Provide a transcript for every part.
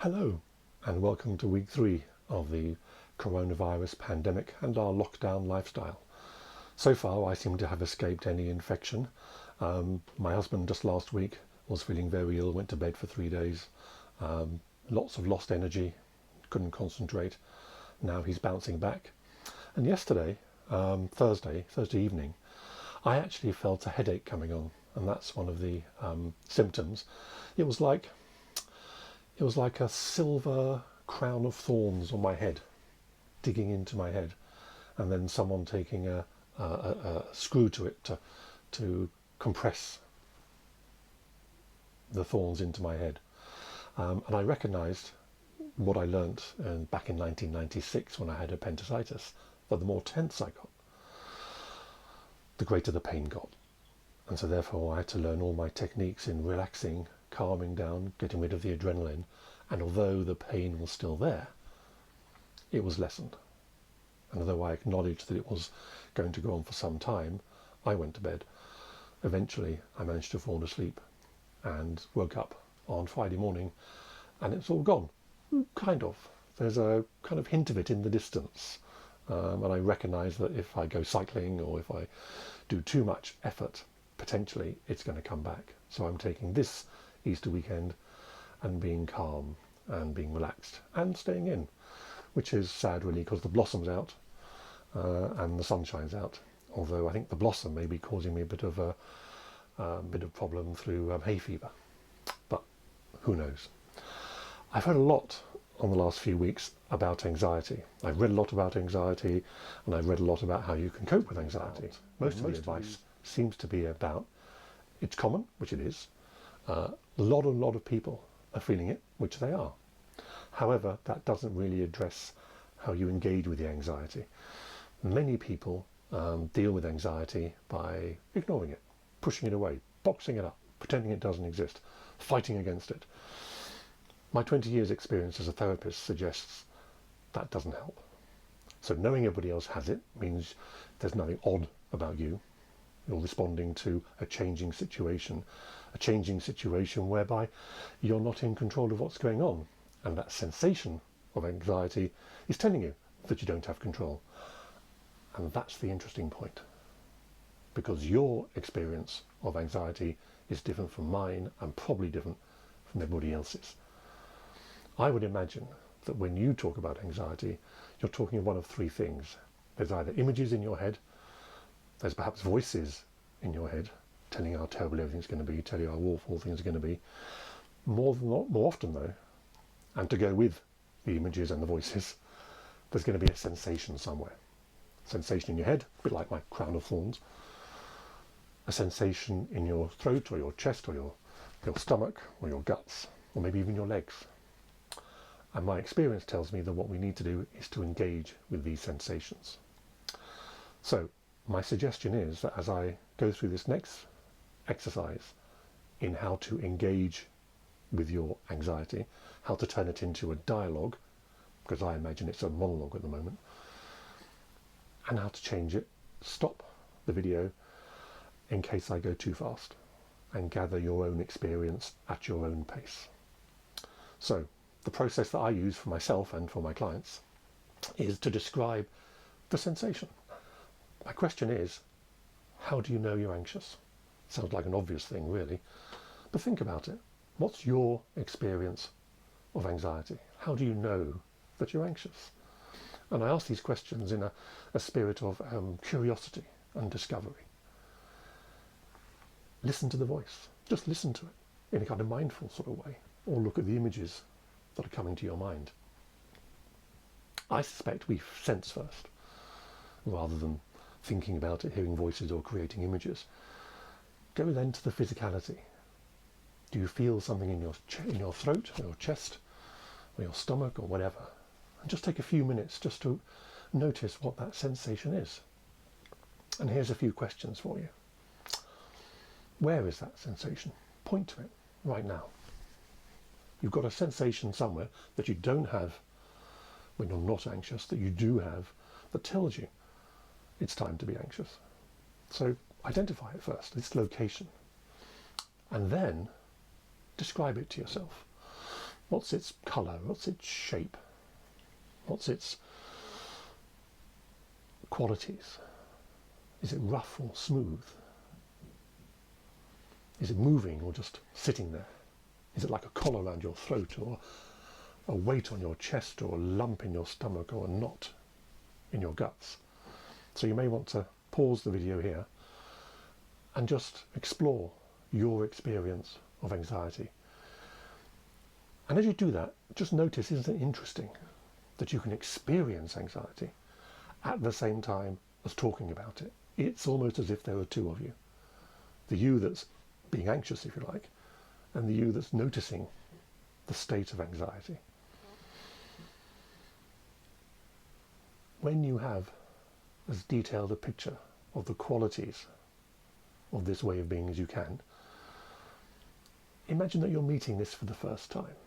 Hello and welcome to week 3 of the coronavirus pandemic and our lockdown lifestyle. So far I seem to have escaped any infection. My husband just last week was feeling very ill, went to bed for 3 days. Lots of lost energy, couldn't concentrate. Now he's bouncing back. And yesterday, Thursday evening, I actually felt a headache coming on, and that's one of the symptoms. It was like a silver crown of thorns on my head, digging into my head, and then someone taking a screw to it to compress the thorns into my head. And I recognised what I learnt back in 1996 when I had appendicitis, that the more tense I got, the greater the pain got. And so therefore I had to learn all my techniques in relaxing, calming down, getting rid of the adrenaline, and although the pain was still there, it was lessened. And although I acknowledged that it was going to go on for some time, I went to bed. Eventually I managed to fall asleep and woke up on Friday morning and it's all gone. Kind of. There's a kind of hint of it in the distance. And I recognise that if I go cycling or if I do too much effort, potentially it's going to come back. So I'm taking this Easter weekend and being calm and being relaxed and staying in, which is sad really because the blossom's out and the sun shines out. Although I think the blossom may be causing me a bit of problem through hay fever, but who knows. I've heard a lot on the last few weeks about anxiety. I've read a lot about anxiety and I've read a lot about how you can cope with anxiety. Most of the advice seems to be about it's common, which it is. A lot of people are feeling it, which they are. However, that doesn't really address how you engage with the anxiety. Many people deal with anxiety by ignoring it, pushing it away, boxing it up, pretending it doesn't exist, fighting against it. My 20 years experience as a therapist suggests that doesn't help. So knowing everybody else has it means there's nothing odd about you. You're responding to a changing situation whereby you're not in control of what's going on. And that sensation of anxiety is telling you that you don't have control. And that's the interesting point. Because your experience of anxiety is different from mine and probably different from everybody else's. I would imagine that when you talk about anxiety, you're talking of one of three things. There's either images in your head, there's perhaps voices in your head telling you how terrible everything's going to be, telling you how awful things are going to be. More often though, and to go with the images and the voices, there's going to be a sensation somewhere. Sensation in your head, a bit like my crown of thorns. A sensation in your throat or your chest or your stomach or your guts, or maybe even your legs. And my experience tells me that what we need to do is to engage with these sensations. So my suggestion is that as I go through this next exercise in how to engage with your anxiety, how to turn it into a dialogue, because I imagine it's a monologue at the moment, and how to change it, stop the video in case I go too fast, and gather your own experience at your own pace. So the process that I use for myself and for my clients is to describe the sensation. My question is, how do you know you're anxious? Sounds like an obvious thing really, but think about it. What's your experience of anxiety? How do you know that you're anxious? And I ask these questions in a spirit of curiosity and discovery. Listen to the voice. Just listen to it in a kind of mindful sort of way, or look at the images that are coming to your mind. I suspect we sense first, rather than thinking about it, hearing voices or creating images. Go then to the physicality. Do you feel something in your throat, or your chest, or your stomach, or whatever? And just take a few minutes just to notice what that sensation is. And here's a few questions for you. Where is that sensation? Point to it right now. You've got a sensation somewhere that you don't have when you're not anxious, that you do have, that tells you it's time to be anxious. So identify it first, this location, and then describe it to yourself. What's its colour? What's its shape? What's its qualities? Is it rough or smooth? Is it moving or just sitting there? Is it like a collar around your throat, or a weight on your chest, or a lump in your stomach, or a knot in your guts? So you may want to pause the video here and just explore your experience of anxiety. And as you do that, just notice, isn't it interesting that you can experience anxiety at the same time as talking about it? It's almost as if there are two of you. The you that's being anxious, if you like, and the you that's noticing the state of anxiety. When you have as detailed a picture of the qualities of this way of being as you can, imagine that you're meeting this for the first time.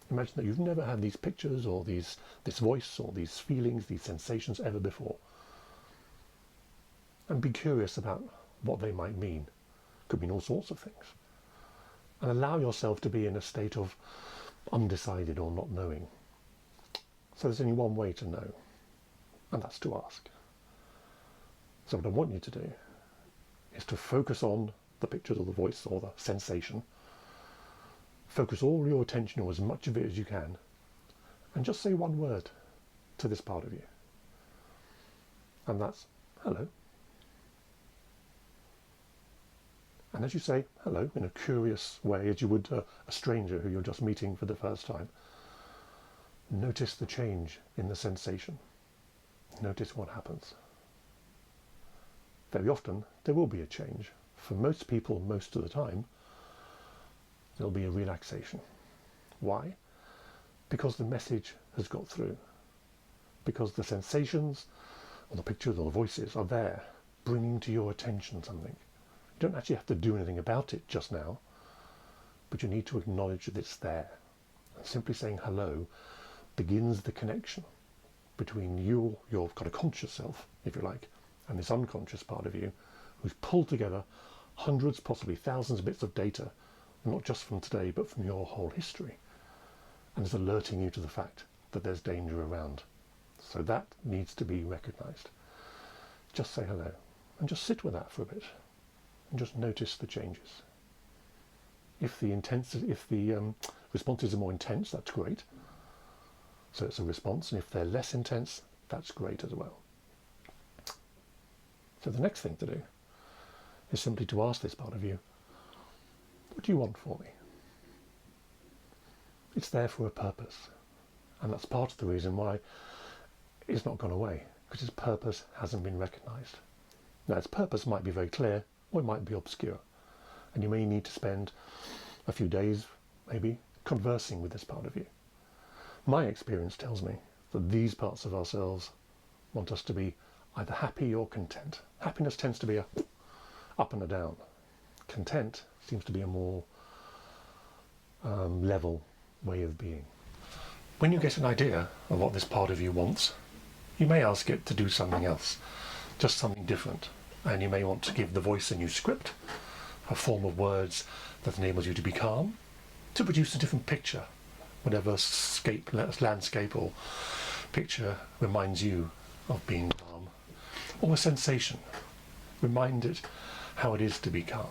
Imagine that you've never had these pictures or this voice or these feelings, these sensations ever before. And be curious about what they might mean. Could mean all sorts of things. And allow yourself to be in a state of undecided or not knowing. So there's only one way to know, and that's to ask. So what I want you to do is to focus on the pictures or the voice or the sensation. Focus all your attention, or as much of it as you can, and just say one word to this part of you. And that's hello. And as you say hello in a curious way, as you would a stranger who you're just meeting for the first time, notice the change in the sensation. Notice what happens. Very often there will be a change. For most people, most of the time, there'll be a relaxation. Why? Because the message has got through. Because the sensations, or the pictures, or the voices are there, bringing to your attention something. You don't actually have to do anything about it just now, but you need to acknowledge that it's there. And simply saying hello begins the connection between you, your kind of conscious self, if you like, and this unconscious part of you, who's pulled together hundreds, possibly thousands of bits of data, not just from today, but from your whole history, and is alerting you to the fact that there's danger around. So that needs to be recognized. Just say hello, and just sit with that for a bit, and just notice the changes. If the responses are more intense, that's great. So it's a response, and if they're less intense, that's great as well. So the next thing to do is simply to ask this part of you, what do you want for me? It's there for a purpose, and that's part of the reason why it's not gone away, because its purpose hasn't been recognized. Now, its purpose might be very clear, or it might be obscure, and you may need to spend a few days, maybe, conversing with this part of you. My experience tells me that these parts of ourselves want us to be either happy or content. Happiness tends to be a up and a down. Content seems to be a more level way of being. When you get an idea of what this part of you wants, you may ask it to do something else, just something different. And you may want to give the voice a new script, a form of words that enables you to be calm, to produce a different picture, whatever landscape or picture reminds you of being calm, or a sensation. Remind it how it is to be calm.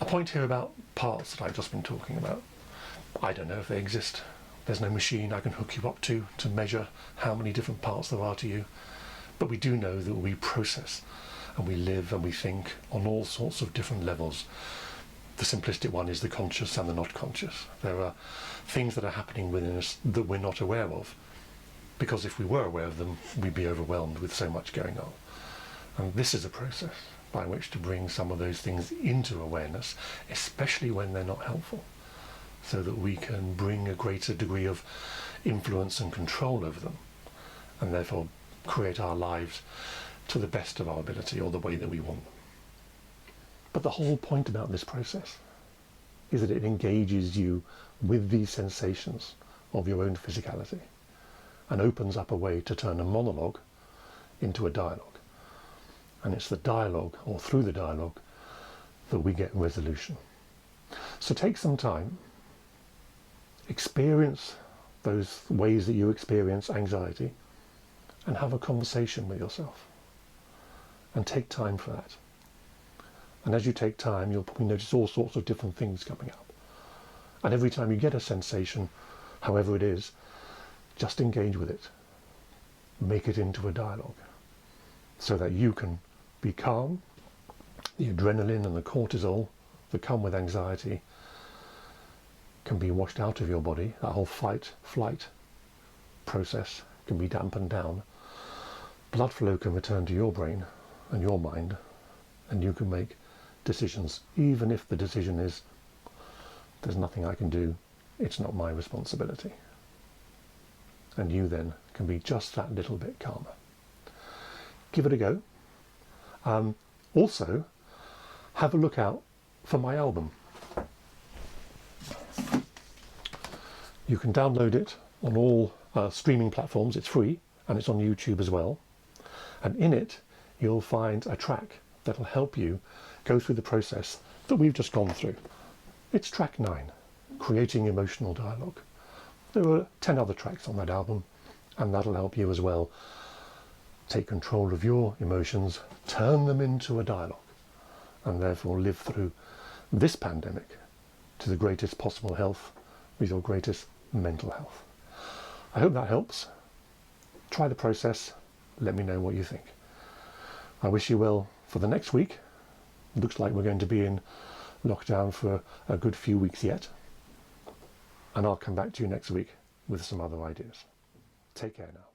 A point here about parts that I've just been talking about. I don't know if they exist. There's no machine I can hook you up to measure how many different parts there are to you. But we do know that we process and we live and we think on all sorts of different levels. The simplistic one is the conscious and the not conscious. There are things that are happening within us that we're not aware of, because if we were aware of them, we'd be overwhelmed with so much going on. And this is a process by which to bring some of those things into awareness, especially when they're not helpful, so that we can bring a greater degree of influence and control over them, and therefore create our lives to the best of our ability, or the way that we want. But the whole point about this process is that it engages you with these sensations of your own physicality and opens up a way to turn a monologue into a dialogue. And it's the dialogue, or through the dialogue, that we get resolution. So take some time experience those ways that you experience anxiety and have a conversation with yourself. And take time for that. And as you take time, you'll probably notice all sorts of different things coming up. And every time you get a sensation, however it is, just engage with it. Make it into a dialogue so that you can be calm. The adrenaline and the cortisol that come with anxiety can be washed out of your body. That whole fight-flight process can be dampened down. Blood flow can return to your brain and your mind, and you can make decisions, even if the decision is, there's nothing I can do, it's not my responsibility. And you then can be just that little bit calmer. Give it a go. Also, have a look out for my album. You can download it on all streaming platforms. It's free, and it's on YouTube as well. And in it, you'll find a track that'll help you go through the process that we've just gone through. It's track 9, Creating Emotional Dialogue. There are 10 other tracks on that album, and that'll help you as well take control of your emotions, turn them into a dialogue, and therefore live through this pandemic to the greatest possible health with your greatest mental health. I hope that helps. Try the process. Let me know what you think. I wish you well for the next week. It looks like we're going to be in lockdown for a good few weeks yet. And I'll come back to you next week with some other ideas. Take care now.